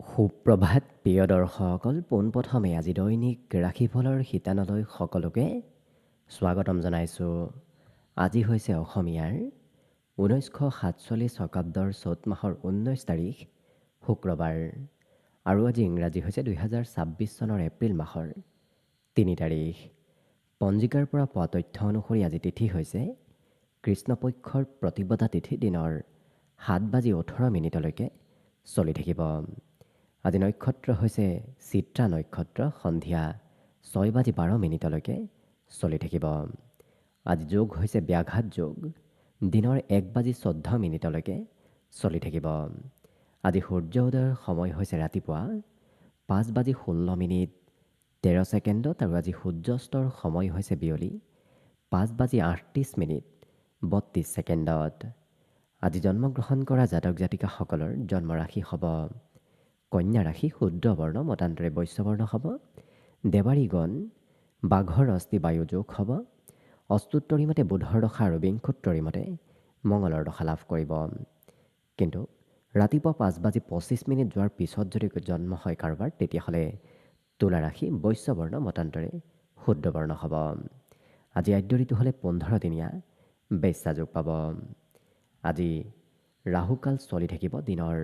সুপ্ৰভাত প্ৰিয় দৰ্শকসকল, পোনপ্ৰথমে আজি দৈনিক ৰাশিফলৰ শিতানলৈ সকলোকে স্বাগতম জনাইছোঁ। আজি হৈছে অসমীয়াৰ 1947 শকাব্দৰ চ'ত মাহৰ 19 তাৰিখ শুক্ৰবাৰ আৰু আজি ইংৰাজী হৈছে 2026 চনৰ এপ্ৰিল মাহৰ 3 তাৰিখ। পঞ্জিকাৰ পৰা পোৱা তথ্য অনুসৰি আজি তিথি হৈছে কৃষ্ণপক্ষৰ প্ৰতিপদা তিথি দিনৰ 7:18 চলি থাকিব। আজি নক্ষত্ৰ হৈছে চিত্ৰা নক্ষত্ৰ, সন্ধিয়া 6:12 চলি থাকিব। আজি যোগ হৈছে ব্যাঘাত যোগ, দিনৰ 1:14 চলি থাকিব। আজি সূৰ্য উদয়ৰ সময় হৈছে ৰাতিপুৱা 5:16 আৰু আজি সূৰ্যাস্তৰ সময় হৈছে বিয়লি 5:38 আজি জন্মগ্ৰহণ কৰা জাতক জাতিকাসকলৰ জন্মৰাশি হ'ব কন্যা ৰাশি, শুদ্ৰ বৰ্ণ মতান্তৰে বৈশ্যবৰ্ণ হ'ব। দেৱাৰীগণ বাঘৰ অস্থি বায়ু যোগ হ'ব। অস্তুত্তৰী মতে বুধৰ দশা আৰু বিংশোত্তৰী মতে মঙলৰ দশা লাভ কৰিব। কিন্তু ৰাতিপুৱা 5:25 যোৱাৰ পিছত যদি জন্ম হয় কাৰোবাৰ, তেতিয়াহ'লে তুলা ৰাশি, বৈশ্যবৰ্ণ মতান্তৰে শুদ্ৰ বৰ্ণ হ'ব। আজি আদ্য ঋতু হ'লে 15 দিনীয়া বেশ্যা যোগ পাব। আজি ৰাহুকাল চলি থাকিব দিনৰ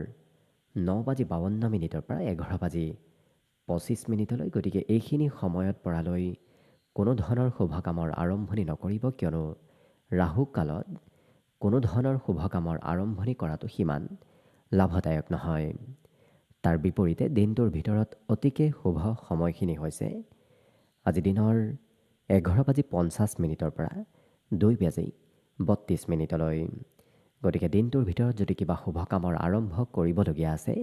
9:52 পৰা 11:25। গতিকে এইখিনি সময়ত পৰালৈ কোনো ধৰণৰ শুভ কামৰ আৰম্ভণি নকৰিব, কিয়নো ৰাহু কালত কোনো ধৰণৰ শুভ কামৰ আৰম্ভণি কৰাটো সিমান লাভদায়ক নহয়। তাৰ বিপৰীতে দিনটোৰ ভিতৰত অতিকে শুভ সময়খিনি হৈছে আজি দিনৰ 11:50 পৰা 2:32। গতিকে দিনটোৰ ভিতৰত যদি কিবা শুভ কামৰ আৰম্ভ কৰিবলগীয়া আছে,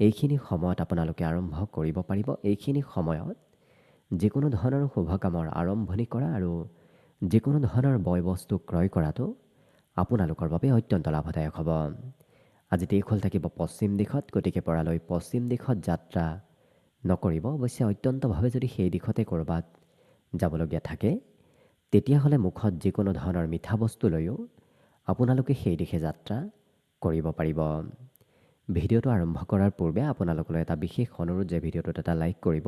এইখিনি সময়ত আপোনালোকে আৰম্ভ কৰিব পাৰিব। এইখিনি সময়ত যিকোনো ধৰণৰ শুভ কামৰ আৰম্ভণি কৰা আৰু যিকোনো ধৰণৰ বয় বস্তু ক্ৰয় কৰাটো আপোনালোকৰ বাবে অত্যন্ত লাভদায়ক হ'ব। আজি দিশ থাকিব পশ্চিম দিশত, গতিকে পৰালৈ পশ্চিম দিশত যাত্ৰা নকৰিব। অৱশ্যে অত্যন্তভাৱে যদি সেই দিশতে ক'ৰবাত যাবলগীয়া থাকে, তেতিয়াহ'লে মুখত যিকোনো ধৰণৰ মিঠা বস্তু লৈও আপোনালোকে সেই দিশে যাত্ৰা কৰিব পাৰিব। ভিডিঅ'টো আৰম্ভ কৰাৰ পূৰ্বে আপোনালোকলৈ এটা বিশেষ অনুৰোধ যে ভিডিঅ'টোত এটা লাইক কৰিব।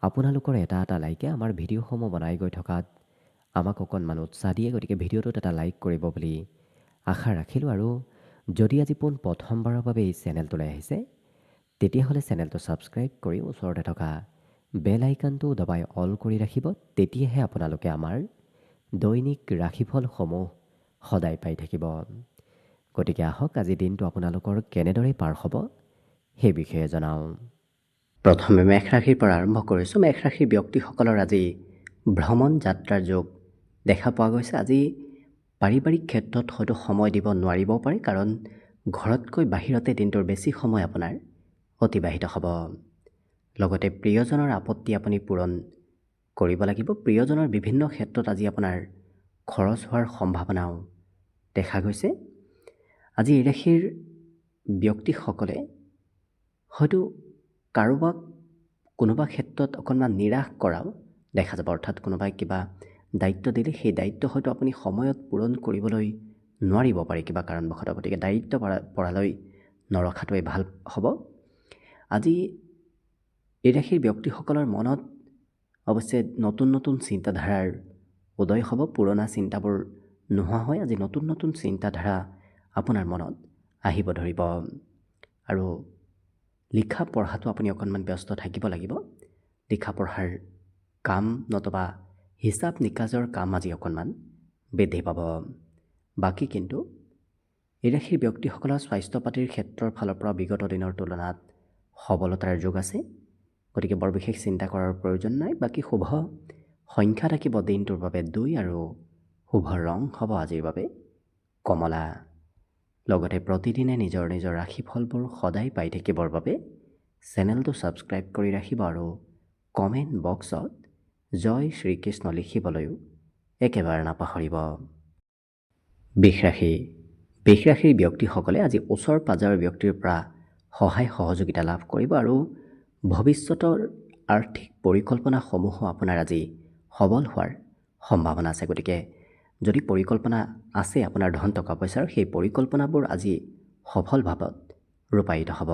আপোনালোকৰ এটা লাইকে আমাৰ ভিডিঅ'সমূহ বনাই গৈ থকাত আমাক অকণমান উৎসাহ দিয়ে। গতিকে ভিডিঅ'টোত এটা লাইক কৰিব বুলি আশা ৰাখিলোঁ। আৰু যদি আজি প্ৰথমবাৰৰ বাবে এই চেনেলটোলৈ আহিছে, তেতিয়াহ'লে চেনেলটো ছাবস্ক্ৰাইব কৰি ওচৰতে থকা বেল আইকনটো দবাই অল কৰি ৰাখিব। তেতিয়াহে আপোনালোকে আমাৰ দৈনিক ৰাশিফলসমূহ সদায় পাই থাকিব। গতিকে আহক আজি দিনটো আপোনালোকৰ কেনেদৰে পাৰ হ'ব সেই বিষয়ে জনাওঁ। প্ৰথমে মেষ ৰাশিৰ পৰা আৰম্ভ কৰিছোঁ। মেষ ৰাশিৰ ব্যক্তিসকলৰ আজি ভ্ৰমণ যাত্ৰাৰ যোগ দেখা পোৱা গৈছে। আজি পাৰিবাৰিক ক্ষেত্ৰত হয়তো সময় দিব নোৱাৰিবও পাৰে, কাৰণ ঘৰতকৈ বাহিৰতে দিনটোৰ বেছি সময় আপোনাৰ অতিবাহিত হ'ব। লগতে প্ৰিয়জনৰ আপত্তি আপুনি পূৰণ কৰিব লাগিব। প্ৰিয়জনৰ বিভিন্ন ক্ষেত্ৰত আজি আপোনাৰ খৰচ হোৱাৰ সম্ভাৱনাও দেখা গৈছে। আজি এই ৰাশিৰ ব্যক্তিসকলে হয়তো কাৰোবাক কোনোবা ক্ষেত্ৰত অকণমান নিৰাশ কৰাও দেখা যাব। অৰ্থাৎ কোনোবাই কিবা দায়িত্ব দিলে সেই দায়িত্ব হয়তো আপুনি সময়ত পূৰণ কৰিবলৈ নোৱাৰিব পাৰে কিবা কাৰণবশতঃ। গতিকে দায়িত্ব পৰালৈ নৰখাটোৱে ভাল হ'ব। আজি এই ৰাশিৰ ব্যক্তিসকলৰ মনত অৱশ্যে নতুন নতুন চিন্তাধাৰাৰ উদয় হ'ব। পুৰণা চিন্তাবোৰ নোহোৱা হয় আজি নতুন নতুন চিন্তাধাৰা আপোনাৰ মনত আহিব ধৰিব। আৰু লিখা পঢ়াটো আপুনি অকণমান ব্যস্ত থাকিব লাগিব। লিখা পঢ়াৰ কাম নতুবা হিচাপ নিকাজৰ কাম আজি অকণমান বৃদ্ধি পাব। বাকী কিন্তু এই ৰাশিৰ ব্যক্তিসকলৰ স্বাস্থ্য পাতিৰ ক্ষেত্ৰৰ ফালৰ পৰা বিগত দিনৰ তুলনাত সবলতাৰ যোগ আছে। গতিকে বৰ বিশেষ চিন্তা কৰাৰ প্ৰয়োজন নাই। বাকী শুভ সংখ্যা থাকিব দিনটোৰ বাবে 2 আৰু শুভ ৰং হ'ব আজিৰ বাবে কমলা। লগতে প্ৰতিদিনে নিজৰ নিজৰ ৰাশিফলবোৰ সদায় পাই থাকিবৰ বাবে চেনেলটো ছাবস্ক্ৰাইব কৰি ৰাখিব আৰু কমেণ্ট বক্সত জয় শ্ৰীকৃষ্ণ লিখিবলৈও একেবাৰে নাপাহৰিব। বৃষ ৰাশি ব্যক্তিসকলে আজি ওচৰ পাজৰৰ ব্যক্তিৰ পৰা সহায় সহযোগিতা লাভ কৰিব আৰু ভৱিষ্যতৰ আৰ্থিক পৰিকল্পনাসমূহো আপোনাৰ আজি সবল হোৱাৰ সম্ভাৱনা আছে। গতিকে যদি পৰিকল্পনা আছে আপোনাৰ ধন টকা পইচাৰ, সেই পৰিকল্পনাবোৰ আজি সফল ভাৱত ৰূপায়িত হ'ব।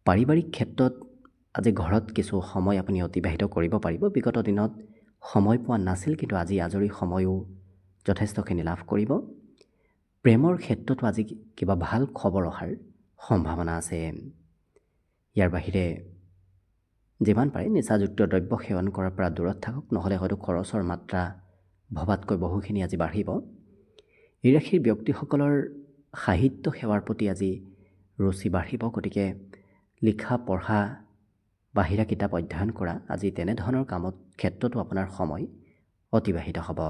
পাৰিবাৰিক ক্ষেত্ৰত আজি ঘৰত কিছু সময় আপুনি অতিবাহিত কৰিব পাৰিব। বিগত দিনত সময় পোৱা নাছিল, কিন্তু আজি আজৰি সময়ো যথেষ্টখিনি লাভ কৰিব। প্ৰেমৰ ক্ষেত্ৰতো আজি কিবা ভাল খবৰ অহাৰ সম্ভাৱনা আছে। ইয়াৰ বাহিৰে যিমান পাৰে নিচাযুক্ত দ্ৰব্য সেৱন কৰাৰ পৰা দূৰত থাকক, নহ'লে হয়তো খৰচৰ মাত্ৰা ভবাতকৈ বহুখিনি আজি বাঢ়িব। এই ৰাশিৰ ব্যক্তিসকলৰ সাহিত্য সেৱাৰ প্ৰতি আজি ৰুচি বাঢ়িব। গতিকে লিখা পঢ়া, বাহিৰা কিতাপ অধ্যয়ন কৰা, আজি তেনেধৰণৰ কামত ক্ষেত্ৰতো আপোনাৰ সময় অতিবাহিত হ'ব।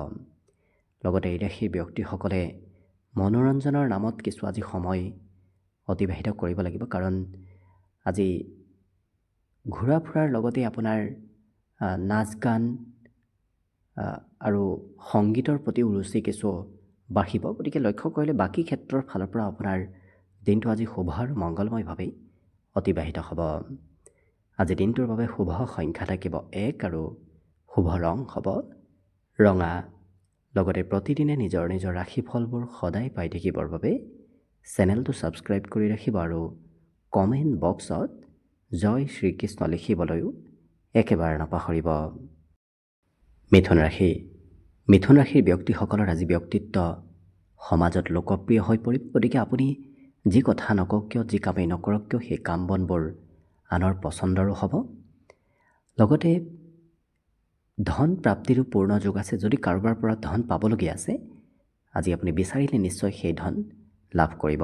লগতে এই ৰাশিৰ ব্যক্তিসকলে মনোৰঞ্জনৰ নামত কিছু আজি সময় অতিবাহিত কৰিব লাগিব, কাৰণ আজি ঘূৰা ফুৰাৰ লগতে আপোনাৰ নাচ গান আৰু সংগীতৰ প্ৰতিও ৰুচি কিছু বাঢ়িব। গতিকে লক্ষ্য কৰিলে বাকী ক্ষেত্ৰৰ ফালৰ পৰা আপোনাৰ দিনটো আজি শুভ আৰু মংগলময়ভাৱেই অতিবাহিত হ'ব। আজি দিনটোৰ বাবে শুভ সংখ্যা থাকিব 1 আৰু শুভ ৰং হ'ব ৰঙা। লগতে প্ৰতিদিনে নিজৰ নিজৰ ৰাশিফলবোৰ সদায় পাই থাকিবৰ বাবে চেনেলটো ছাবস্ক্ৰাইব কৰি ৰাখিব আৰু কমেণ্ট বক্সত জয় শ্ৰীকৃষ্ণ লিখিবলৈও একেবাৰে নাপাহৰিব। মিথুন ৰাশি। মিথুন ৰাশিৰ ব্যক্তিসকলৰ আজি ব্যক্তিত্ব সমাজত লোকপ্ৰিয় হৈ পৰিব। গতিকে আপুনি যি কথা নকওক কিয়, যি কামেই নকৰক কিয়, সেই কাম বনবোৰ আনৰ পচন্দৰো হ'ব। লগতে ধন প্ৰাপ্তিৰো পূৰ্ণ যোগ আছে। যদি কাৰোবাৰ পৰা ধন পাবলগীয়া আছে, আজি আপুনি বিচাৰিলে নিশ্চয় সেই ধন লাভ কৰিব।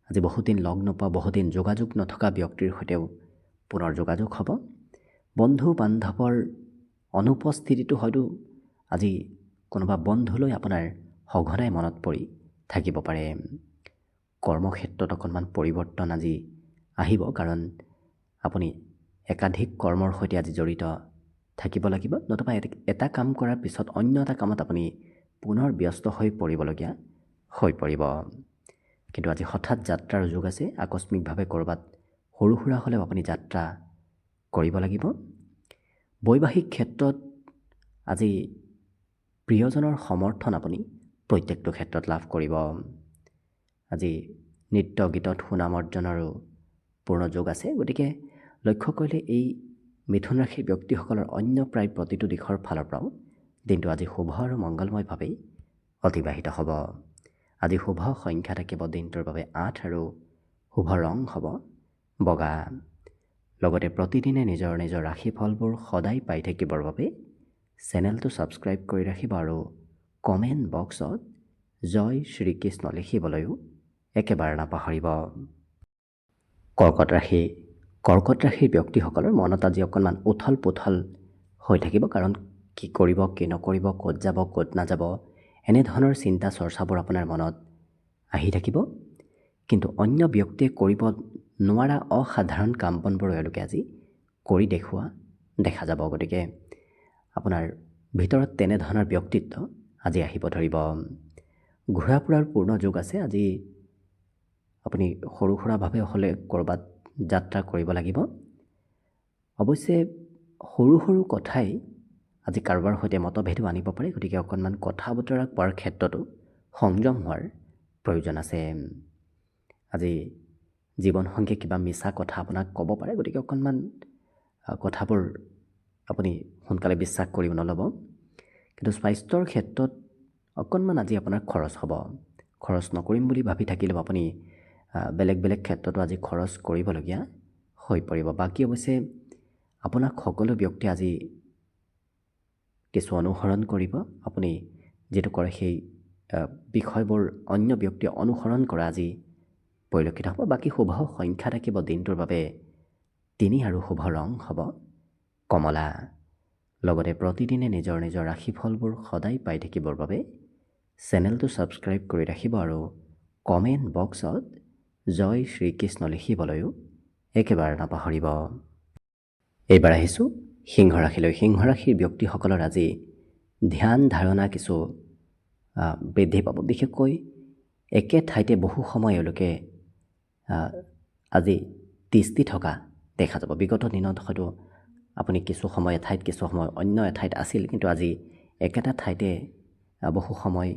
আজি বহুদিন লগ নোপোৱা, বহুদিন যোগাযোগ নথকা ব্যক্তিৰ সৈতেও পুনৰ যোগাযোগ হ'ব। বন্ধু বান্ধৱৰ অনুপস্থিতিটো হয়তো আজি কোনোবা বন্ধুলৈ আপোনাৰ সঘনাই মনত পৰি থাকিব পাৰে। কৰ্মক্ষেত্ৰত অকণমান পৰিৱৰ্তন আজি আহিব, কাৰণ আপুনি একাধিক কৰ্মৰ সৈতে আজি জড়িত থাকিব লাগিব, নতুবা এটা কাম কৰাৰ পিছত অন্য এটা কামত আপুনি পুনৰ ব্যস্ত হৈ পৰিবলগীয়া হৈ পৰিব। কিন্তু আজি হঠাৎ যাত্ৰাৰ যোগ আছে। আকস্মিকভাৱে ক'ৰবাত সৰু সুৰা হ'লেও আপুনি যাত্ৰা কৰিব লাগিব। বৈবাহিক ক্ষেত্ৰত আজি প্ৰিয়জনৰ সমৰ্থন আপুনি প্ৰত্যেকটো ক্ষেত্ৰত লাভ কৰিব। আজি নৃত্য গীতত সুনাম অৰ্জনৰো পূৰ্ণ যোগ আছে। গতিকে লক্ষ্য কৰিলে এই মিথুন ৰাশিৰ ব্যক্তিসকলৰ অন্য প্ৰায় প্ৰতিটো দিশৰ ফালৰ পৰাও দিনটো আজি শুভ আৰু মংগলময়ভাৱেই অতিবাহিত হ'ব। আজি শুভ সংখ্যা থাকিব দিনটোৰ বাবে 8 আৰু শুভ ৰং হ'ব বগা। লগতে প্ৰতিদিনে নিজৰ নিজৰ ৰাশিফলবোৰ সদায় পাই থাকিবৰ বাবে চেনেলটো ছাবস্ক্ৰাইব কৰি ৰাখিব আৰু কমেণ্ট বক্সত জয় শ্ৰীকৃষ্ণ লিখিবলৈও একেবাৰে নাপাহৰিব। কৰ্কট ৰাশি। কৰ্কট ৰাশিৰ ব্যক্তিসকলৰ মনত আজি অকণমান উথল পুথল হৈ থাকিব, কাৰণ কি কৰিব, কি নকৰিব, ক'ত যাব, ক'ত নাযাব, এনেধৰণৰ চিন্তা চৰ্চাবোৰ আপোনাৰ মনত আহি থাকিব। কিন্তু অন্য ব্যক্তিয়ে কৰিব নোৱাৰা অসাধাৰণ কাম বনবোৰ এওঁলোকে আজি কৰি দেখুওৱা দেখা যাব। গতিকে আপোনাৰ ভিতৰত তেনেধৰণৰ ব্যক্তিত্ব আজি আহিব ধৰিব। ঘূৰা ফুৰাৰ পূৰ্ণ যোগ আছে। আজি আপুনি সৰু সুৰাভাৱে হ'লে ক'ৰবাত যাত্ৰা কৰিব লাগিব। অৱশ্যে সৰু সৰু কথাই আজি কাৰোবাৰ সৈতে মতভেদো আনিব পাৰে। গতিকে অকণমান কথা বতৰা কোৱাৰ ক্ষেত্ৰতো সংযম হোৱাৰ প্ৰয়োজন আছে। আজি জীৱনসংগীয়ে কিবা মিছা কথা আপোনাক ক'ব পাৰে। গতিকে অকণমান কথাবোৰ আপুনি সোনকালে বিশ্বাস কৰিব নল'ব। কিন্তু স্বাস্থ্যৰ ক্ষেত্ৰত অকণমান আজি আপোনাৰ খৰচ হ'ব। খৰচ নকৰিম বুলি ভাবি থাকিলেও আপুনি বেলেগ বেলেগ ক্ষেত্ৰতো আজি খৰচ কৰিবলগীয়া হৈ পৰিব। বাকী অৱশ্যে আপোনাক সকলো ব্যক্তিয়ে আজি কিছু অনুসৰণ কৰিব। আপুনি যিটো কৰে সেই বিষয়বোৰ অন্য ব্যক্তিয়ে অনুসৰণ কৰা আজি পৰিলক্ষিত হ'ব। বাকী শুভ সংখ্যা থাকিব দিনটোৰ বাবে 3 আৰু শুভ ৰং হ'ব কমলা। লগতে প্ৰতিদিনে নিজৰ নিজৰ ৰাশিফলবোৰ সদায় পাই থাকিবৰ বাবে চেনেলটো ছাবস্ক্ৰাইব কৰি ৰাখিব আৰু কমেণ্ট বক্সত জয় শ্ৰীকৃষ্ণ লিখিবলৈও একেবাৰে নাপাহৰিব। এইবাৰ আহিছোঁ সিংহ ৰাশিলৈ। সিংহ ৰাশিৰ ব্যক্তিসকলৰ আজি ধ্যান ধাৰণা কিছু বৃদ্ধি পাব। বিশেষকৈ একে ঠাইতে বহু সময় এওঁলোকে আজি তিষ্ঠি থকা দেখা যাব। বিগত দিনত হয়তো আপুনি কিছু সময় এঠাইত, কিছু সময় অন্য এঠাইত আছিল, কিন্তু আজি একেটা ঠাইতে বহু সময়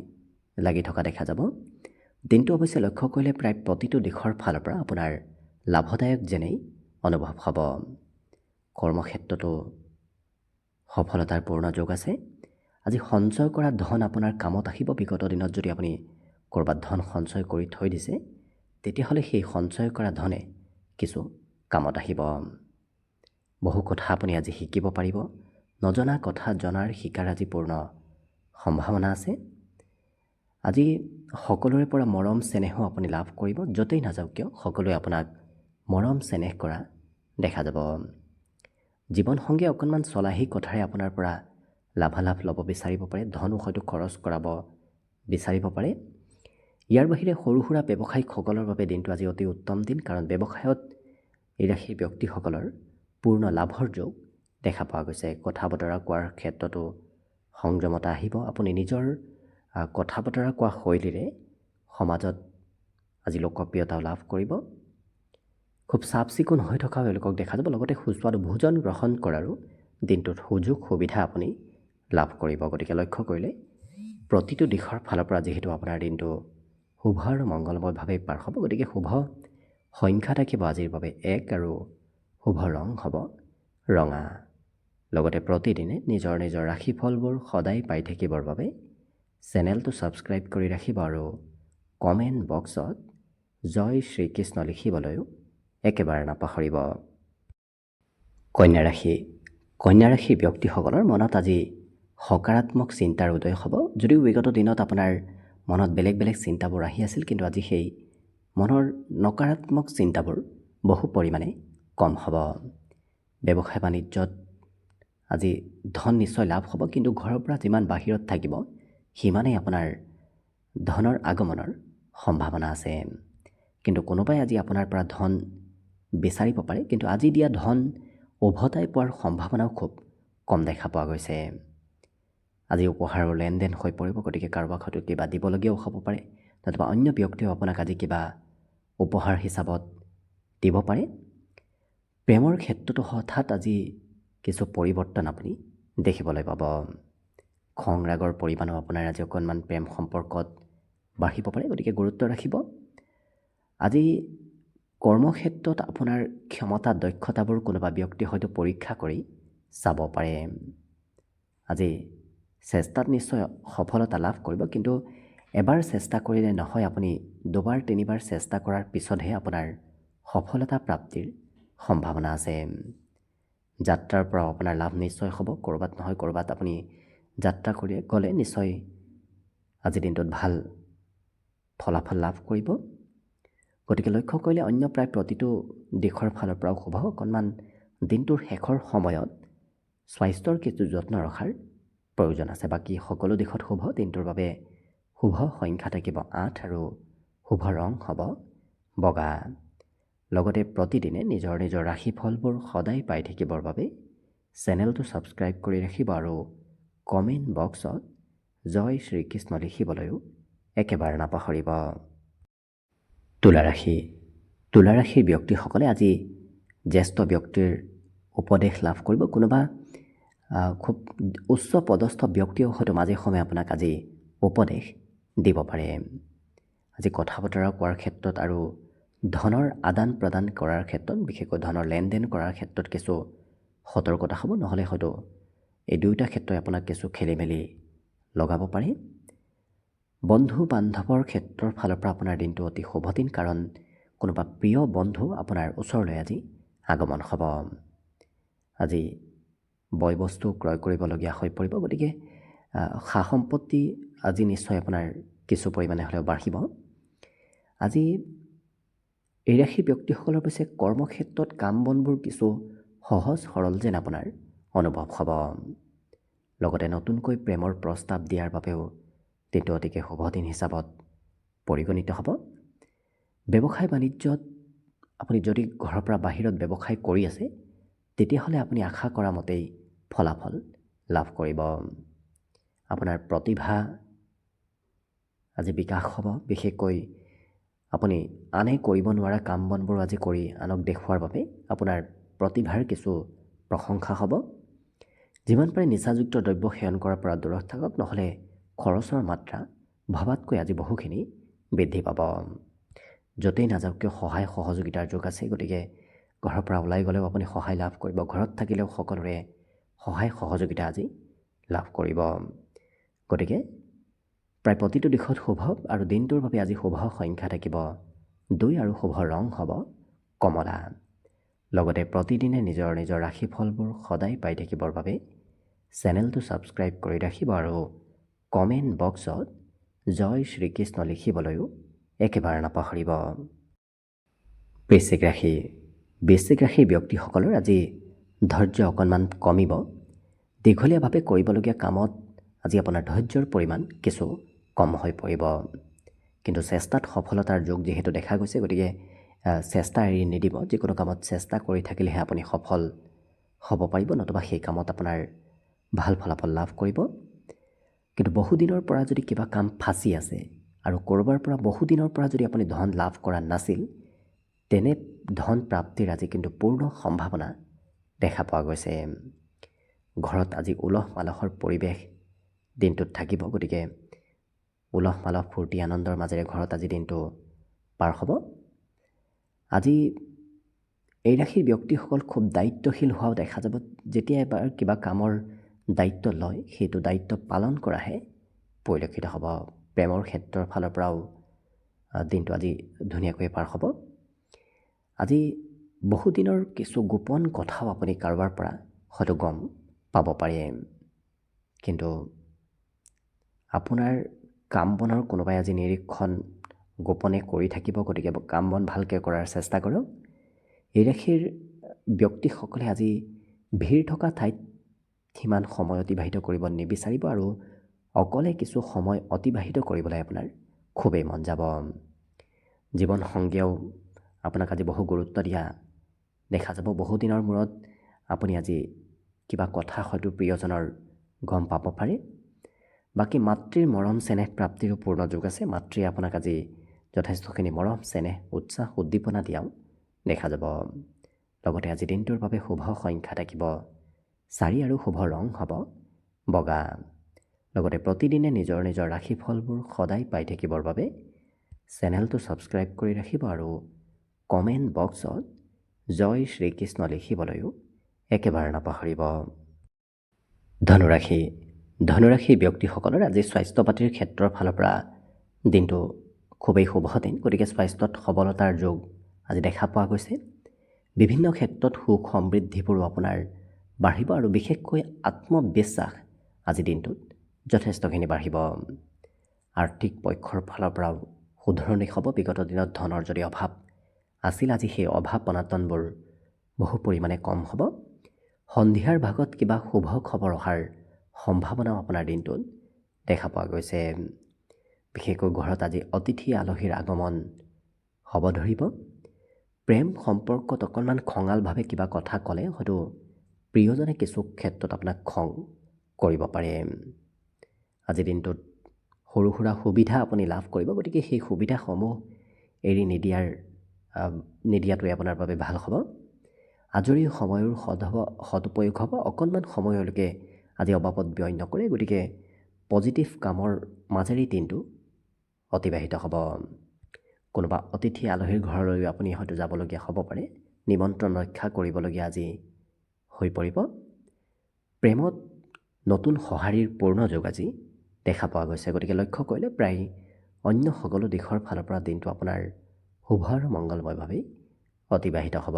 লাগি থকা দেখা যাব। দিনটো অৱশ্যে লক্ষ্য কৰিলে প্ৰায় প্ৰতিটো দিশৰ ফালৰ পৰা আপোনাৰ লাভদায়ক যেনেই অনুভৱ হ'ব। কৰ্মক্ষেত্ৰতো সফলতাৰ পূৰ্ণ যোগ আছে। আজি সঞ্চয় কৰা ধন আপোনাৰ কামত আহিব। বিগত দিনত যদি আপুনি ক'ৰবাত ধন সঞ্চয় কৰি থৈ দিছে, তেতিয়াহ'লে সেই সঞ্চয় কৰা ধনে কিছু কামত আহিব। বহু কথা আপুনি আজি শিকিব পাৰিব। নজনা কথা জনাৰ শিকাৰ আজি পূৰ্ণ সম্ভাৱনা আছে। আজি সকলোৰে পৰা মৰম চেনেহো আপুনি লাভ কৰিব। য'তেই নাযাওক কিয় সকলোৱে আপোনাক মৰম চেনেহ কৰা দেখা যাব। জীৱনসংগীয়ে অকণমান চলাহী কথাৰে আপোনাৰ পৰা লাভালাভ ল'ব বিচাৰিব পাৰে। ধনো হয়তো খৰচ কৰাব বিচাৰিব পাৰে। ইয়াৰ বাহিৰে সৰু সুৰা ব্যৱসায়িকসকলৰ বাবে দিনটো আজি অতি উত্তম দিন, কাৰণ ব্যৱসায়ত এই ৰাশিৰ ব্যক্তিসকলৰ পূৰ্ণ লাভৰ যোগ দেখা পোৱা গৈছে। কথা বতৰা কোৱাৰ ক্ষেত্ৰতো সংযমতা আহিব। আপুনি নিজৰ কথা বতৰা কোৱা শৈলীৰে সমাজত আজি লোকপ্ৰিয়তাও লাভ কৰিব। খুব চাফ চিকুণ হৈ থকাও এওঁলোকক দেখা যাব। লগতে সুস্বাদু ভোজন গ্ৰহণ কৰাৰো দিনটোত সুযোগ সুবিধা আপুনি লাভ কৰিব। গতিকে লক্ষ্য কৰিলে প্ৰতিটো দিশৰ ফালৰ পৰা যিহেতু আপোনাৰ দিনটো শুভ আৰু মংগলময়ভাৱে পাৰ হ'ব, গতিকে শুভ সংখ্যা থাকিব আজিৰ বাবে 1 আৰু শুভ ৰং হ'ব ৰঙা। লগতে প্ৰতিদিনে নিজৰ নিজৰ ৰাশিফলবোৰ সদায় পাই থাকিবৰ বাবে চেনেলটো ছাবস্ক্ৰাইব কৰি ৰাখিব আৰু কমেণ্ট বক্সত জয় শ্ৰীকৃষ্ণ লিখিবলৈও একেবাৰে নাপাহৰিব। কন্যা ৰাশি। কন্যা ৰাশিৰ ব্যক্তিসকলৰ মনত আজি সকাৰাত্মক চিন্তাৰ উদয় হ'ব। যদিও বিগত দিনত আপোনাৰ মনত বেলেগ বেলেগ চিন্তাবোৰ আহি আছিল, কিন্তু আজি সেই মনৰ নকাৰাত্মক চিন্তাবোৰ বহু পৰিমাণে কম হ'ব। ব্যৱসায় বাণিজ্যত আজি ধন নিশ্চয় লাভ হ'ব, কিন্তু ঘৰৰ পৰা যিমান বাহিৰত থাকিব সিমানেই আপোনাৰ ধনৰ আগমনৰ সম্ভাৱনা আছে। কিন্তু কোনোবাই আজি আপোনাৰ পৰা ধন বিচাৰিব পাৰে, কিন্তু আজি দিয়া ধন উভতাই পোৱাৰ সম্ভাৱনাও খুব কম দেখা পোৱা গৈছে। আজি উপহাৰৰ লেনদেন হৈ পৰিব। গতিকে কাৰোবাক হয়তো কিবা দিবলগীয়াও হ'ব পাৰে, নতুবা অন্য ব্যক্তিয়েও আপোনাক আজি কিবা উপহাৰ হিচাপত দিব পাৰে। প্ৰেমৰ ক্ষেত্ৰতো হঠাৎ আজি কিছু পৰিৱৰ্তন আপুনি দেখিবলৈ পাব। খং ৰাগৰ পৰিমাণো আপোনাৰ আজি অকণমান প্ৰেম সম্পৰ্কত বাঢ়িব পাৰে, গতিকে গুৰুত্ব ৰাখিব। আজি কৰ্মক্ষেত্ৰত আপোনাৰ ক্ষমতা দক্ষতাবোৰ কোনোবা ব্যক্তিয়ে হয়তো পৰীক্ষা কৰি চাব পাৰে। আজি চেষ্টাত নিশ্চয় সফলতা লাভ কৰিব, কিন্তু এবাৰ চেষ্টা কৰিলে নহয়, আপুনি দুবাৰ তিনিবাৰ চেষ্টা কৰাৰ পিছতহে আপোনাৰ সফলতা প্ৰাপ্তিৰ সম্ভাৱনা আছে। যাত্ৰাৰ পৰা আপোনাৰ লাভ নিশ্চয় হ'ব। ক'ৰবাত নহয় ক'ৰবাত আপুনি যাত্ৰা কৰি গ'লে নিশ্চয় আজিৰ দিনটোত ভাল ফলাফল লাভ কৰিব। গতিকে লক্ষ্য কৰিলে অন্য প্ৰায় প্ৰতিটো দিশৰ ফালৰ পৰাও শুভ। অকণমান দিনটোৰ শেষৰ সময়ত স্বাস্থ্যৰ কিছু যত্ন ৰখাৰ প্ৰয়োজন আছে। বাকী সকলো দিশত শুভ। দিনটোৰ বাবে শুভ সংখ্যা থাকিব 8 আৰু শুভ ৰং হ'ব বগা। লগতে প্ৰতিদিনে নিজৰ নিজৰ ৰাশিফলবোৰ সদায় পাই থাকিবৰ বাবে চেনেলটো ছাবস্ক্ৰাইব কৰি ৰাখিব আৰু কমেণ্ট বক্সত জয় শ্ৰীকৃষ্ণ লিখিবলৈও একেবাৰে নাপাহৰিব। তুলা ৰাশি। তুলা ৰাশিৰ ব্যক্তিসকলে আজি জ্যেষ্ঠ ব্যক্তিৰ উপদেশ লাভ কৰিব। কোনোবা খুব উচ্চ পদস্থ ব্যক্তিয়েও হয়তো মাজে সময়ে আপোনাক আজি উপদেশ দিব পাৰে। আজি কথা বতৰা কোৱাৰ ক্ষেত্ৰত আৰু ধনৰ আদান প্ৰদান কৰাৰ ক্ষেত্ৰত, বিশেষকৈ ধনৰ লেনদেন কৰাৰ ক্ষেত্ৰত কিছু সতৰ্কতা হ'ব, নহ'লে হয়তো এই দুয়োটা ক্ষেত্ৰই আপোনাক কিছু খেলি মেলি লগাব পাৰে। বন্ধু বান্ধৱৰ ক্ষেত্ৰৰ ফালৰ পৰা আপোনাৰ দিনটো অতি শুভ দিন, কাৰণ কোনোবা প্ৰিয় বন্ধু আপোনাৰ ওচৰলৈ আজি আগমন হ'ব। আজি বয় বস্তু ক্ৰয় কৰিবলগীয়া হৈ পৰিব। গতিকে সা সম্পত্তি আজি নিশ্চয় আপোনাৰ কিছু পৰিমাণে হ'লেও বাঢ়িব। আজি এই ৰাশিৰ ব্যক্তিসকলৰ পিছে কৰ্মক্ষেত্ৰত কাম বনবোৰ কিছু সহজ সৰল যেন আপোনাৰ অনুভৱ হ'ব। লগতে নতুনকৈ প্ৰেমৰ প্ৰস্তাৱ দিয়াৰ বাবেও দিনটো অতিকে শুভ দিন হিচাপত পৰিগণিত হ'ব। ব্যৱসায় বাণিজ্যত আপুনি যদি ঘৰৰ পৰা বাহিৰত ব্যৱসায় কৰি আছে, তেতিয়াহ'লে আপুনি আশা কৰা মতেই ফলাফল লাভ কৰিব। আপোনাৰ প্ৰতিভা আজি বিকাশ হ'ব। বিশেষকৈ আপুনি আনে কৰিব নোৱাৰা কাম বনবোৰ আজি কৰি আনক দেখুওৱাৰ বাবে আপোনাৰ প্ৰতিভাৰ কিছু প্ৰশংসা হ'ব। যিমান পাৰে নিচাযুক্ত দ্ৰব্য সেৱন কৰাৰ পৰা দূৰত থাকক, নহ'লে খৰচৰ মাত্ৰা ভবাতকৈ আজি বহুখিনি বৃদ্ধি পাব। য'তেই নাযাওক কিয় সহায় সহযোগিতাৰ যুগ আছে। গতিকে ঘৰৰ পৰা ওলাই গ'লেও আপুনি সহায় লাভ কৰিব, ঘৰত থাকিলেও সকলোৰে সহায় সহযোগিতা আজি লাভ কৰিব। গতিকে প্ৰায় প্ৰতিটো দিশত শুভ আৰু দিনটোৰ বাবে আজি শুভ সংখ্যা থাকিব 2 আৰু শুভ ৰং হ'ব কমলা। লগতে প্ৰতিদিনে নিজৰ নিজৰ ৰাশিফলবোৰ সদায় পাই থাকিবৰ বাবে চেনেলটো ছাবস্ক্ৰাইব কৰি ৰাখিব আৰু কমেণ্ট বক্সত জয় শ্ৰীকৃষ্ণ লিখিবলৈও একেবাৰে নাপাহৰিব। বৃশ্চিক ৰাশি। বৃশ্চিক ৰাশিৰ ব্যক্তিসকলৰ আজি ধৈৰ্য অকণমান কমিব। দীঘলীয়াভাৱে কৰিবলগীয়া কামত আজি আপোনাৰ ধৈৰ্যৰ পৰিমাণ কিছু কম হৈ পৰিব। কিন্তু চেষ্টাত সফলতাৰ যোগ যিহেতু দেখা গৈছে, গতিকে চেষ্টা এৰি নিদিব। যিকোনো কামত চেষ্টা কৰি থাকিলেহে আপুনি সফল হ'ব পাৰিব, নতুবা সেই কামত আপোনাৰ ভাল ফলাফল লাভ কৰিব। কিন্তু বহুদিনৰ পৰা যদি কিবা কাম ফাঁচি আছে আৰু ক'ৰবাৰ পৰা বহুদিনৰ পৰা যদি আপুনি ধন লাভ কৰা নাছিল, তেনে ধন প্ৰাপ্তিৰ আজি কিন্তু পূৰ্ণ সম্ভাৱনা দেখা পোৱা গৈছে। ঘৰত আজি উলহ মালহৰ পৰিৱেশ দিনটোত থাকিব। গতিকে উলহ মালহ ফূৰ্তি আনন্দৰ মাজেৰে ঘৰত আজি দিনটো পাৰ হ'ব। আজি এই ৰাশিৰ ব্যক্তিসকল খুব দায়িত্বশীল হোৱাও দেখা যাব। যেতিয়া এবাৰ কিবা কামৰ দায়িত্ব লয়, সেইটো দায়িত্ব পালন কৰাহে পৰিলক্ষিত হ'ব। প্ৰেমৰ ক্ষেত্ৰৰ ফালৰ পৰাও দিনটো আজি ধুনীয়াকৈ পাৰ হ'ব। আজি বহুদিনৰ কিছু গোপন কথাও আপুনি কাৰোবাৰ পৰা হয়তো গম পাব পাৰে। কিন্তু আপোনাৰ কাম বনৰ কোনোবাই আজি নিৰীক্ষণ গোপনে কৰি থাকিব। গতিকে কাম বন ভালকৈ কৰাৰ চেষ্টা কৰক। এই ৰাশিৰ ব্যক্তিসকলে আজি ভিৰ থকা ঠাইত সিমান সময় অতিবাহিত কৰিব নিবিচাৰিব আৰু অকলে কিছু সময় অতিবাহিত কৰিবলৈ আপোনাৰ খুবেই মন যাব। জীৱন সংগীয়েও আপোনাক আজি বহু গুৰুত্ব দিয়া দেখা যাব। বহুদিনৰ মূৰত আপুনি আজি কিবা কথা হয়তো প্ৰিয়জনৰ গম পাব পাৰে। বাকী মাতৃৰ মৰম চেনেহ প্ৰাপ্তিৰো পূৰ্ণ যোগ আছে। মাতৃয়ে আপোনাক আজি যথেষ্টখিনি মৰম চেনেহ উৎসাহ উদ্দীপনা দিয়াও দেখা যাব। লগতে আজি দিনটোৰ বাবে শুভ সংখ্যা থাকিব 4 আৰু শুভ ৰং হ'ব বগা। লগতে প্ৰতিদিনে নিজৰ নিজৰ ৰাশিফলবোৰ সদায় পাই থাকিবৰ বাবে চেনেলটো ছাবস্ক্ৰাইব কৰি ৰাখিব আৰু কমেণ্ট বক্সত জয় শ্ৰীকৃষ্ণ লিখিবলৈও একেবাৰে নাপাহৰিব। ধনুৰাশি। ধনুৰাশি ব্যক্তিসকলৰ আজি স্বাস্থ্য পাতিৰ ক্ষেত্ৰৰ ফালৰ পৰা দিনটো খুবেই শুভ দিন। গতিকে স্বাস্থ্যত সবলতাৰ যোগ আজি দেখা পোৱা গৈছে। বিভিন্ন ক্ষেত্ৰত সুখ সমৃদ্ধিবোৰো আপোনাৰ বাঢ়িব আৰু বিশেষকৈ আত্মবিশ্বাস আজি দিনটোত যথেষ্টখিনি বাঢ়িব। আৰ্থিক পক্ষৰ ফালৰ পৰাও শুধৰণি হ'ব। বিগত দিনত ধনৰ যদি অভাৱ আছিল, আজি সেই অভাৱ অনাটনবোৰ বহু পৰিমাণে কম হ'ব। সন্ধিয়াৰ ভাগত কিবা শুভ খবৰ অহাৰ সম্ভাৱনাও আপোনাৰ দিনটোত দেখা পোৱা গৈছে। বিশেষকৈ ঘৰত আজি অতিথি আলহীৰ আগমন হ'ব ধৰিব। প্ৰেম সম্পৰ্কত অকণমান খঙালভাৱে কিবা কথা ক'লে হয়তো প্ৰিয়জনে কিছু ক্ষেত্ৰত আপোনাক খং কৰিব পাৰে। আজিৰ দিনটোত সৰু সুৰা সুবিধা আপুনি লাভ কৰিব। গতিকে সেই সুবিধাসমূহ এৰি নিদিয়াটোৱে আপোনাৰ বাবে ভাল হ'ব। আজৰি সময়ৰ সদুপয়োগ হ'ব। অকণমান সময়লৈকে আজি অবাবত ব্যয় নকৰে। গতিকে পজিটিভ কামৰ মাজেৰে দিনটো অতিবাহিত হ'ব। কোনোবা অতিথি আলহীৰ ঘৰলৈ আপুনি হয়তো যাবলগীয়া হ'ব পাৰে। নিমন্ত্ৰণ ৰক্ষা কৰিবলগীয়া আজি হৈ পৰিব। প্ৰেমত নতুন সঁহাৰিৰ পূৰ্ণ যোগ আজি দেখা পোৱা গৈছে। গতিকে লক্ষ্য কৰিলে প্ৰায় অন্য সকলো দিশৰ ফালৰ পৰা দিনটো আপোনাৰ শুভ আৰু মংগলময়ভাৱেই অতিবাহিত হ'ব।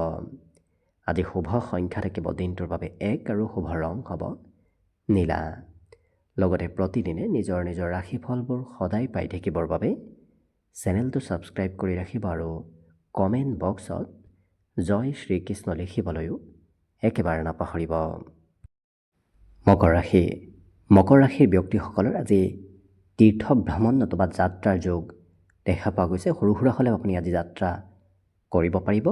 আজি শুভ সংখ্যা থাকিব দিনটোৰ বাবে 1 আৰু শুভ ৰং হ'ব নীলা। লগতে প্ৰতিদিনে নিজৰ নিজৰ ৰাশিফলবোৰ সদায় পাই থাকিবৰ বাবে চেনেলটো ছাবস্ক্ৰাইব কৰি ৰাখিব আৰু কমেণ্ট বক্সত জয় শ্ৰীকৃষ্ণ লিখিবলৈও একেবাৰে নাপাহৰিব। মকৰ ৰাশি। মকৰ ৰাশিৰ ব্যক্তিসকলৰ আজি তীৰ্থ ভ্ৰমণ নতুবা যাত্ৰাৰ যোগ দেখা পোৱা গৈছে। সৰু সুৰা হ'লেও আপুনি আজি যাত্ৰা কৰিব পাৰিব।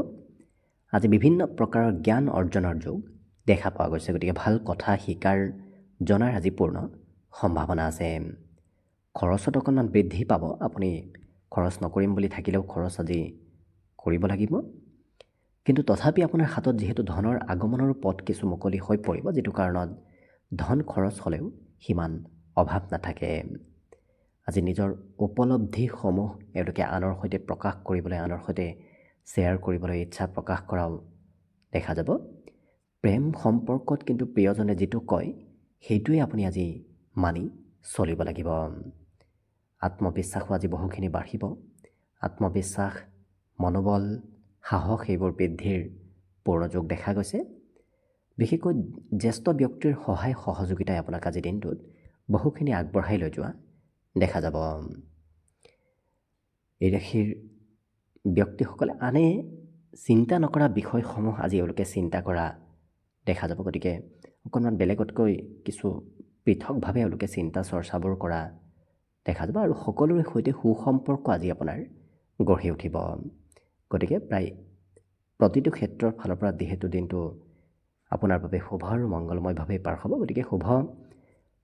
আজি বিভিন্ন প্ৰকাৰৰ জ্ঞান অৰ্জনৰ যোগ দেখা পোৱা গৈছে। গতিকে ভাল কথা শিকাৰ জনাৰ আজি পূৰ্ণ সম্ভাৱনা আছে। খৰচত অকণমান বৃদ্ধি পাব। আপুনি খৰচ নকৰিম বুলি থাকিলেও খৰচ আজি কৰিব লাগিব। কিন্তু তথাপি আপোনাৰ হাতত যিহেতু ধনৰ আগমনৰ পথ কিছু মুকলি হৈ পৰিব, যিটো কাৰণত ধন খৰচ হ'লেও সিমান অভাৱ নাথাকে। আজি নিজৰ উপলব্ধিসমূহ এওঁলোকে আনৰ সৈতে প্ৰকাশ কৰিবলৈ, আনৰ সৈতে শ্বেয়াৰ কৰিবলৈ ইচ্ছা প্ৰকাশ কৰাও দেখা যাব। প্ৰেম সম্পৰ্কত কিন্তু প্ৰিয়জনে যিটো কয় সেইটোৱে আপুনি আজি মানি চলিব লাগিব। আত্মবিশ্বাসো আজি বহুখিনি বাঢ়িব। আত্মবিশ্বাস, মনোবল, সাহস এইবোৰ বৃদ্ধিৰ পূৰ্ণ যোগ দেখা গৈছে। বিশেষকৈ জ্যেষ্ঠ ব্যক্তিৰ সহায় সহযোগিতাই আপোনাক আজিৰ দিনটোত বহুখিনি আগবঢ়াই লৈ যোৱা দেখা যাব। এই ৰাশিৰ ব্যক্তিসকলে আনে চিন্তা নকৰা বিষয়সমূহ আজি এওঁলোকে চিন্তা কৰা দেখা যাব। গতিকে অকণমান বেলেগতকৈ কিছু পৃথকভাৱে এওঁলোকে চিন্তা চৰ্চাবোৰ কৰা দেখা যাব আৰু সকলোৰে সৈতে সুসম্পৰ্ক আজি আপোনাৰ গঢ়ি উঠিব। গতিকে প্ৰায় প্ৰতিটো ক্ষেত্ৰৰ ফালৰ পৰা যিহেতু দিনটো আপোনাৰ বাবে শুভ আৰু মংগলময়ভাৱে পাৰ হ'ব, গতিকে শুভ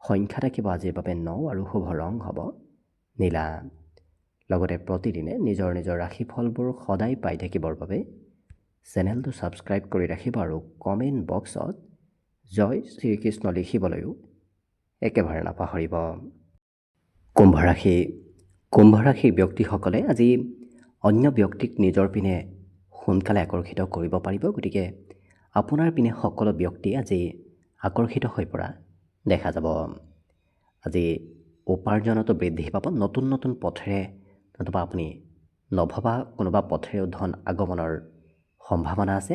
সংখ্যা থাকিব আজিৰ বাবে 9 আৰু শুভ ৰং হ'ব নীলা। লগতে প্ৰতিদিনে নিজৰ নিজৰ ৰাশিফলবোৰ সদায় পাই থাকিবৰ বাবে চেনেলটো ছাবস্ক্ৰাইব কৰি ৰাখিব আৰু কমেণ্ট বক্সত জয় শ্ৰীকৃষ্ণ লিখিবলৈও একেবাৰে নাপাহৰিব। কুম্ভ ৰাশিৰ ব্যক্তিসকলে আজি অন্য ব্যক্তিক নিজৰ পিনে সোনকালে আকৰ্ষিত কৰিব পাৰিব। গতিকে আপোনাৰ পিনে সকলো ব্যক্তি আজি আকৰ্ষিত হৈ পৰা দেখা যাব। আজি উপাৰ্জনতো বৃদ্ধি পাব। নতুন নতুন পথেৰে নতুবা আপুনি নভবা কোনোবা পথেৰেও ধন আগমনৰ সম্ভাৱনা আছে।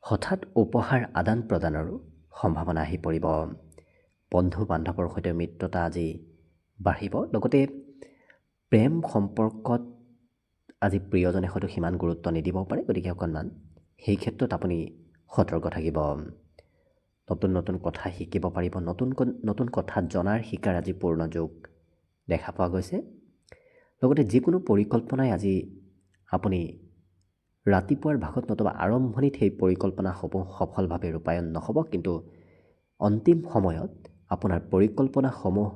হঠাৎ উপহাৰ আদান প্ৰদানৰো সম্ভাৱনা আহি পৰিব। বন্ধু বান্ধৱৰ সৈতে মিত্ৰতা আজি বাঢ়িব। লগতে প্ৰেম সম্পৰ্কত আজি প্ৰিয়জনে হয়তো সিমান গুৰুত্ব নিদিব পাৰে। গতিকে অকণমান সেই ক্ষেত্ৰত আপুনি সতৰ্ক থাকিব। নতুন নতুন কথা শিকিব পাৰিব। নতুন কথা জনাৰ শিকাৰ আজি পূৰ্ণ যোগ দেখা পোৱা গৈছে। লগতে যিকোনো পৰিকল্পনাই আজি আপুনি ৰাতিপুৱাৰ ভাগত নতুবা আৰম্ভণিত সেই পৰিকল্পনাসমূহ সফলভাৱে ৰূপায়ণ নহ'ব, কিন্তু অন্তিম সময়ত আপোনাৰ পৰিকল্পনাসমূহ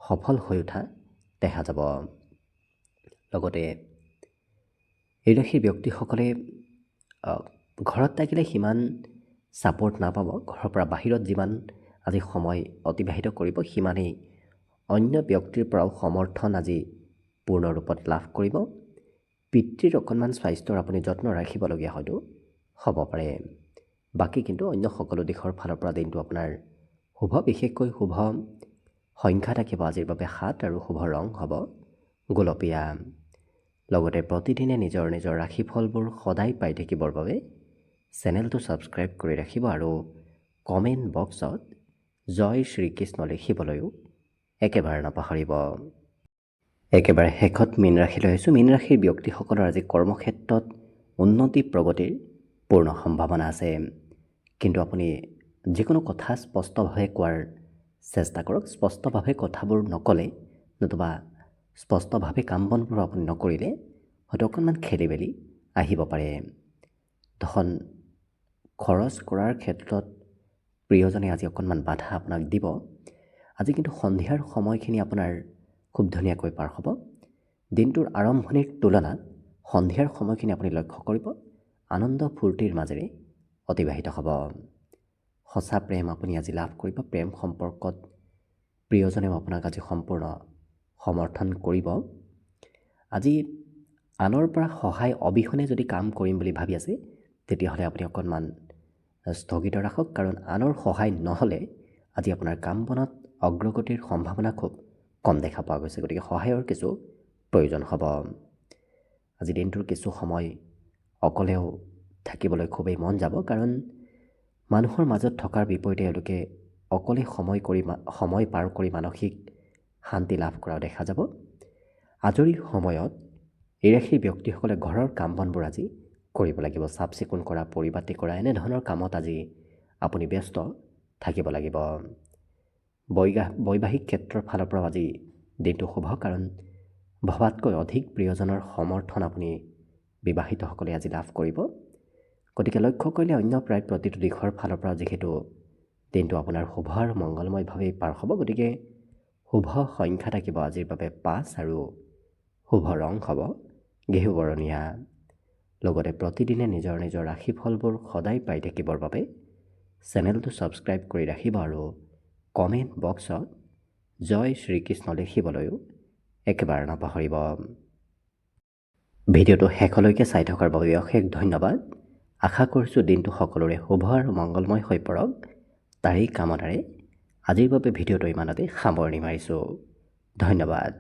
সফল হৈ উঠা দেখা যাব। লগতে এই ৰাশিৰ ব্যক্তিসকলে ঘৰত থাকিলে সিমান ছাপোৰ্ট নাপাব। ঘৰৰ পৰা বাহিৰত যিমান আজি সময় অতিবাহিত কৰিব সিমানেই অন্য ব্যক্তিৰ পৰাও সমৰ্থন আজি পূৰ্ণ ৰূপত লাভ কৰিব। পিতৃৰ অকণমান স্বাস্থ্যৰ আপুনি যত্ন ৰাখিবলগীয়া হয়তো হ'ব পাৰে। বাকী কিন্তু অন্য সকলো দিশৰ ফালৰ পৰা দিনটো আপোনাৰ শুভ। বিশেষকৈ শুভ সংখ্যা থাকিব আজিৰ বাবে 7 আৰু শুভ ৰং হ'ব গোলপীয়া। লগতে প্ৰতিদিনে নিজৰ নিজৰ ৰাশিফলবোৰ সদায় পাই থাকিবৰ বাবে চেনেলটো ছাবস্ক্ৰাইব কৰি ৰাখিব আৰু কমেণ্ট বক্সত জয় শ্ৰীকৃষ্ণ লিখিবলৈও একেবাৰে নাপাহৰিব। একেবাৰে শেষত মীন ৰাশিলৈ আহিছোঁ। মীন ৰাশিৰ ব্যক্তিসকলৰ আজি কৰ্মক্ষেত্ৰত উন্নতি প্ৰগতিৰ পূৰ্ণ সম্ভাৱনা আছে। কিন্তু আপুনি যিকোনো কথা স্পষ্টভাৱে কোৱাৰ চেষ্টা কৰক। স্পষ্টভাৱে কথাবোৰ নক'লে নতুবা স্পষ্টভাৱে কাম বনবোৰ আপুনি নকৰিলে হয়তো অকণমান খেলি মেলি আহিব পাৰে। ধন খৰচ কৰাৰ ক্ষেত্ৰত প্ৰিয়জনে আজি অকণমান বাধা আপোনাক দিব। আজি কিন্তু সন্ধিয়াৰ সময়খিনি আপোনাৰ খুব ধুনীয়াকৈ পাৰ হ'ব। দিনটোৰ আৰম্ভণিৰ তুলনাত সন্ধিয়াৰ সময়খিনি আপুনি লক্ষ্য কৰিব আনন্দ ফূৰ্তিৰ মাজেৰে অতিবাহিত হ'ব। সঁচা প্ৰেম আপুনি আজি লাভ কৰিব। প্ৰেম সম্পৰ্কত প্ৰিয়জনেও আপোনাক আজি সম্পূৰ্ণ সমৰ্থন কৰিব। আজি আনৰ পৰা সহায় অবিহনে যদি কাম কৰিম বুলি ভাবি আছে তেতিয়াহ'লে আপুনি অকণমান স্থগিত ৰাখক, কাৰণ আনৰ সহায় নহ'লে আজি আপোনাৰ কাম বনত অগ্ৰগতিৰ সম্ভাৱনা খুব কম দেখা পোৱা গৈছে। গতিকে সহায়ৰ কিছু প্ৰয়োজন হ'ব। আজি দিনটোৰ কিছু সময় অকলেও থাকিবলৈ খুবেই মন যাব, কাৰণ মানুহৰ মাজত থকাৰ বিপৰীতে এওঁলোকে অকলে সময় পাৰ কৰি মানসিক শান্তি লাভ কৰা দেখা যাব। আজৰি সময়ত এই ৰাশিৰ ব্যক্তিসকলে ঘৰৰ কাম বনবোৰ আজি কৰিব লাগিব। চাফ চিকুণ কৰা, পৰিপাতি কৰা, এনেধৰণৰ কামত আজি আপুনি ব্যস্ত থাকিব লাগিব। বৈবাহিক ক্ষেত্ৰৰ ফালৰ পৰা আজি দিনটো শুভ, কাৰণ ভবাতকৈ অধিক প্ৰিয়জনৰ সমৰ্থন আপুনি বিবাহিতসকলে আজি লাভ কৰিব। গতিকে লক্ষ্য কৰিলে অন্য প্ৰায় প্ৰতিটো দিশৰ ফালৰ পৰা যিহেতু দিনটো আপোনাৰ শুভ আৰু মংগলময়ভাৱেই পাৰ হ'ব, গতিকে শুভ সংখ্যা থাকিব আজিৰ বাবে 5 আৰু শুভ ৰং হ'ব ঘেঁহু বৰণীয়া। লগতে প্ৰতিদিনে নিজৰ নিজৰ ৰাশিফলবোৰ সদায় পাই থাকিবৰ বাবে চেনেলটো ছাবস্ক্ৰাইব কৰি ৰাখিব আৰু কমেণ্ট বক্সত জয় শ্ৰীকৃষ্ণ লিখিবলৈও একেবাৰে নাপাহৰিব। ভিডিঅ'টো শেষলৈকে চাই থকাৰ বাবে অশেষ ধন্যবাদ। আশা কৰিছোঁ দিনটো সকলোৰে শুভ আৰু মংগলময় হৈ পৰক। তাৰেই কামনাৰে আজিৰ বাবে ভিডিঅ'টো ইমানতে সামৰণি মাৰিছোঁ। ধন্যবাদ।